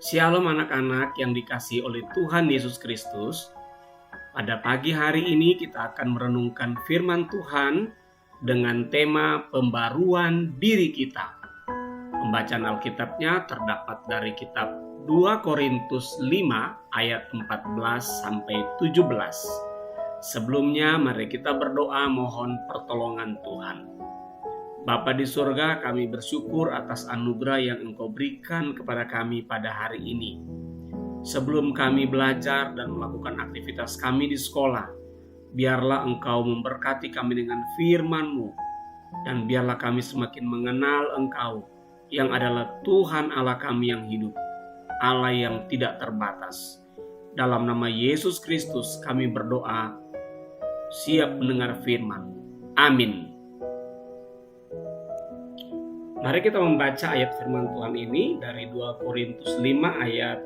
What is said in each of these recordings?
Shalom anak-anak yang dikasihi oleh Tuhan Yesus Kristus. Pada pagi hari ini kita akan merenungkan firman Tuhan dengan tema pembaruan diri kita. Pembacaan Alkitabnya terdapat dari kitab 2 Korintus 5 ayat 14-17. Sebelumnya mari kita berdoa mohon pertolongan Tuhan. Bapa di surga, kami bersyukur atas anugerah yang Engkau berikan kepada kami pada hari ini. Sebelum kami belajar dan melakukan aktivitas kami di sekolah, biarlah Engkau memberkati kami dengan firman-Mu, dan biarlah kami semakin mengenal Engkau, yang adalah Tuhan Allah kami yang hidup, Allah yang tidak terbatas. Dalam nama Yesus Kristus kami berdoa, siap mendengar firman. Amin. Mari kita membaca ayat firman Tuhan ini dari 2 Korintus 5 ayat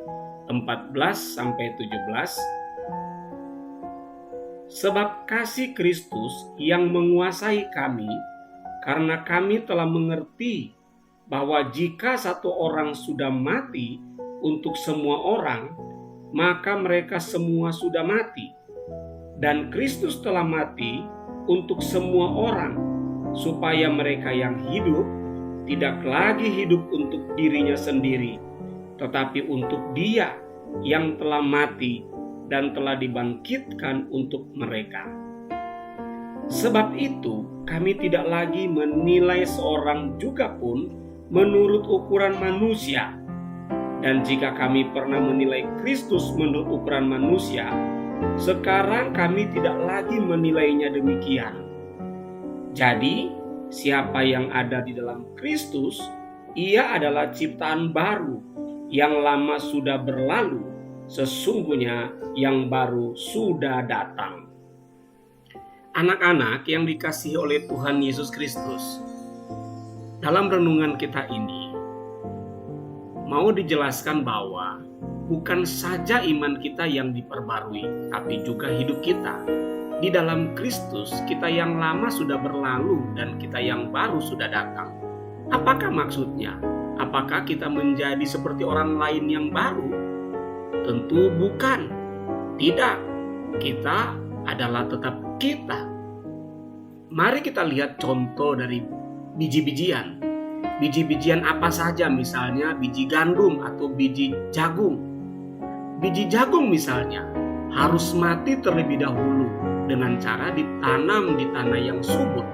14-17. Sebab kasih Kristus yang menguasai kami, karena kami telah mengerti bahwa jika satu orang sudah mati untuk semua orang, maka mereka semua sudah mati. Dan Kristus telah mati untuk semua orang, supaya mereka yang hidup tidak lagi hidup untuk dirinya sendiri, tetapi untuk Dia yang telah mati dan telah dibangkitkan untuk mereka. Sebab itu, kami tidak lagi menilai seorang juga pun menurut ukuran manusia. Dan jika kami pernah menilai Kristus menurut ukuran manusia, sekarang kami tidak lagi menilainya demikian. Jadi, siapa yang ada di dalam Kristus, ia adalah ciptaan baru, yang lama sudah berlalu, sesungguhnya yang baru sudah datang. Anak-anak yang dikasihi oleh Tuhan Yesus Kristus, dalam renungan kita ini, mau dijelaskan bahwa bukan saja iman kita yang diperbarui, tapi juga hidup kita. Di dalam Kristus, kita yang lama sudah berlalu dan kita yang baru sudah datang. Apakah maksudnya? Apakah kita menjadi seperti orang lain yang baru? Tentu bukan. Tidak. Kita adalah tetap kita. Mari kita lihat contoh dari biji-bijian. Biji-bijian apa saja, misalnya biji gandum atau biji jagung. Biji jagung misalnya harus mati terlebih dahulu dengan cara ditanam di tanah yang subur.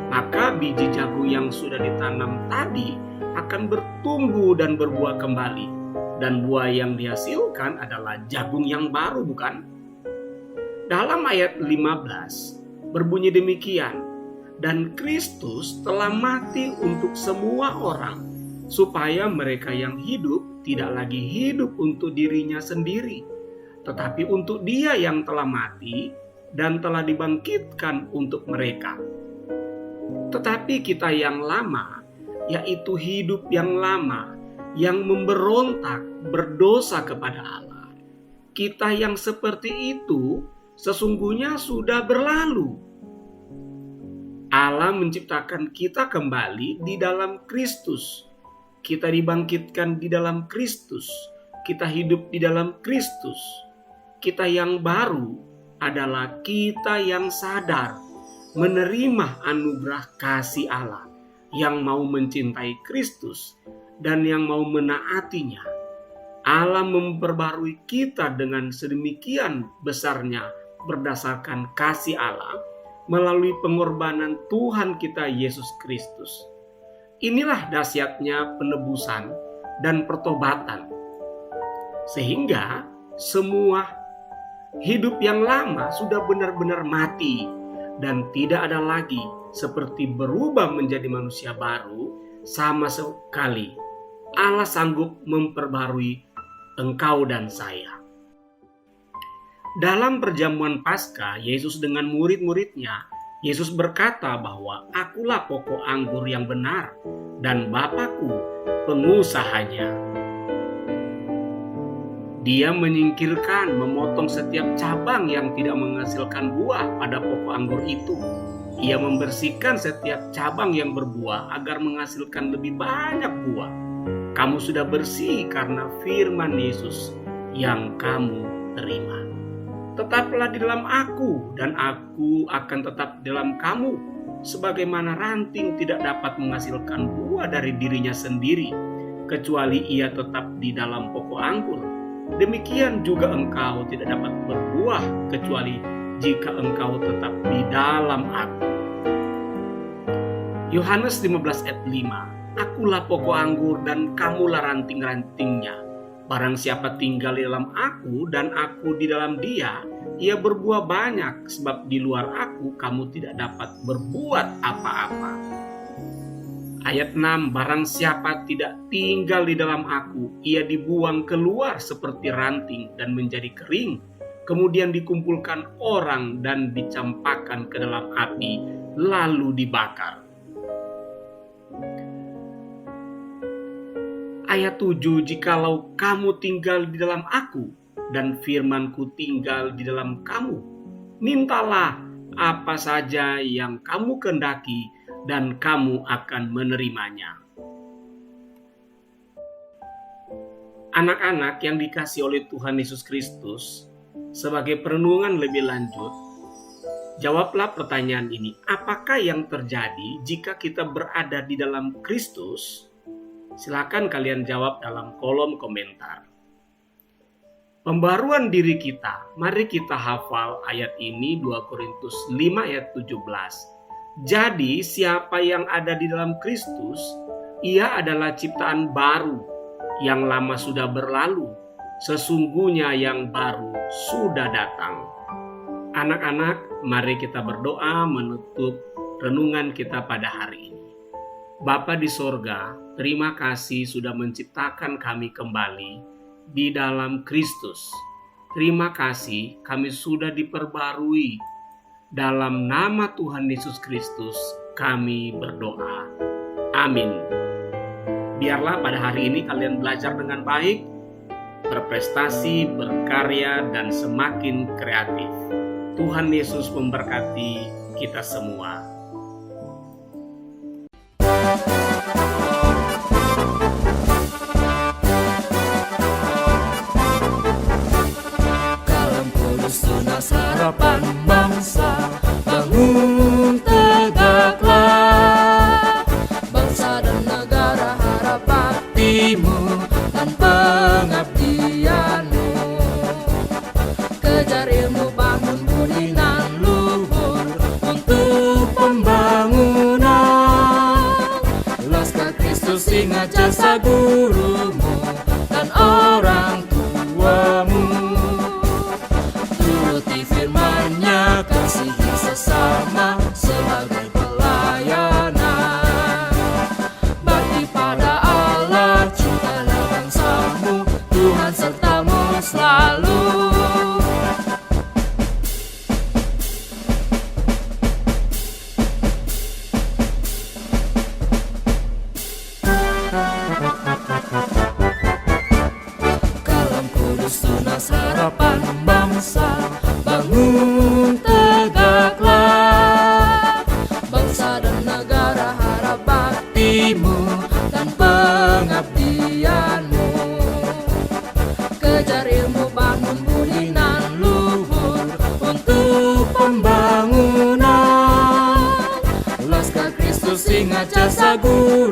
Maka biji jagung yang sudah ditanam tadi akan bertumbuh dan berbuah kembali. Dan buah yang dihasilkan adalah jagung yang baru, bukan? Dalam ayat 15 berbunyi demikian, dan Kristus telah mati untuk semua orang, supaya mereka yang hidup tidak lagi hidup untuk dirinya sendiri, tetapi untuk Dia yang telah mati dan telah dibangkitkan untuk mereka. Tetapi kita yang lama, yaitu hidup yang lama, yang memberontak, berdosa kepada Allah, kita yang seperti itu sesungguhnya sudah berlalu. Allah menciptakan kita kembali di dalam Kristus. Kita dibangkitkan di dalam Kristus. Kita hidup di dalam Kristus. Kita yang baru adalah kita yang sadar menerima anugerah kasih Allah, yang mau mencintai Kristus dan yang mau menaatinya. Allah memperbarui kita dengan sedemikian besarnya berdasarkan kasih Allah melalui pengorbanan Tuhan kita Yesus Kristus. Inilah dahsyatnya penebusan dan pertobatan, sehingga semua hidup yang lama sudah benar-benar mati dan tidak ada lagi seperti berubah menjadi manusia baru sama sekali. Allah sanggup memperbarui engkau dan saya. Dalam perjamuan Paskah, Yesus dengan murid-muridnya, Yesus berkata bahwa akulah pokok anggur yang benar dan Bapakku pengusahanya. Dia menyingkirkan, memotong setiap cabang yang tidak menghasilkan buah pada pokok anggur itu. Ia membersihkan setiap cabang yang berbuah agar menghasilkan lebih banyak buah. Kamu sudah bersih karena firman Yesus yang kamu terima. Tetaplah di dalam aku, dan aku akan tetap di dalam kamu. Sebagaimana ranting tidak dapat menghasilkan buah dari dirinya sendiri, kecuali ia tetap di dalam pokok anggur, demikian juga engkau tidak dapat berbuah, kecuali jika engkau tetap di dalam aku. Yohanes 15 ayat 5, Akulah pokok anggur dan kamulah ranting-rantingnya. Barang siapa tinggal di dalam aku dan aku di dalam dia, ia berbuah banyak, sebab di luar aku kamu tidak dapat berbuat apa-apa. Ayat 6, barang siapa tidak tinggal di dalam aku, ia dibuang keluar seperti ranting dan menjadi kering, kemudian dikumpulkan orang dan dicampakkan ke dalam api, lalu dibakar. Ayat 7, jikalau kamu tinggal di dalam aku dan firman-Ku tinggal di dalam kamu, mintalah apa saja yang kamu kehendaki dan kamu akan menerimanya. Anak-anak yang dikasihi oleh Tuhan Yesus Kristus, sebagai perenungan lebih lanjut, jawablah pertanyaan ini. Apakah yang terjadi jika kita berada di dalam Kristus? Silakan kalian jawab dalam kolom komentar. Pembaruan diri kita, mari kita hafal ayat ini 2 Korintus 5 ayat 17. Jadi siapa yang ada di dalam Kristus, ia adalah ciptaan baru, yang lama sudah berlalu, sesungguhnya yang baru sudah datang. Anak-anak, mari kita berdoa menutup renungan kita pada hari ini. Bapa di sorga, terima kasih sudah menciptakan kami kembali di dalam Kristus. Terima kasih kami sudah diperbarui. Dalam nama Tuhan Yesus Kristus kami berdoa. Amin. Biarlah pada hari ini kalian belajar dengan baik, berprestasi, berkarya, dan semakin kreatif. Tuhan Yesus memberkati kita semua. Harapan bangsa, bangun tegaklah, bangsa dan negara harapan hatimu dan pengabdianmu. Kejar ilmu, bangun budi nan luhur untuk pembangunan. Laskar Kristus ingat jasa gurumu dan orang tuamu. Firman-Nya kasihi sesama sebagai pelayanan. Bakti pada Allah, cintalah bangsamu, Tuhan sertamu selalu. Kalam kudus tunas harapan bangsa, bangun tegaklah, bangsa dan negara harap baktimu dan pengabdianmu. Kejar ilmu, bangun budi nan luhur untuk pembangunan. Laskar Kristus ingat jasa guru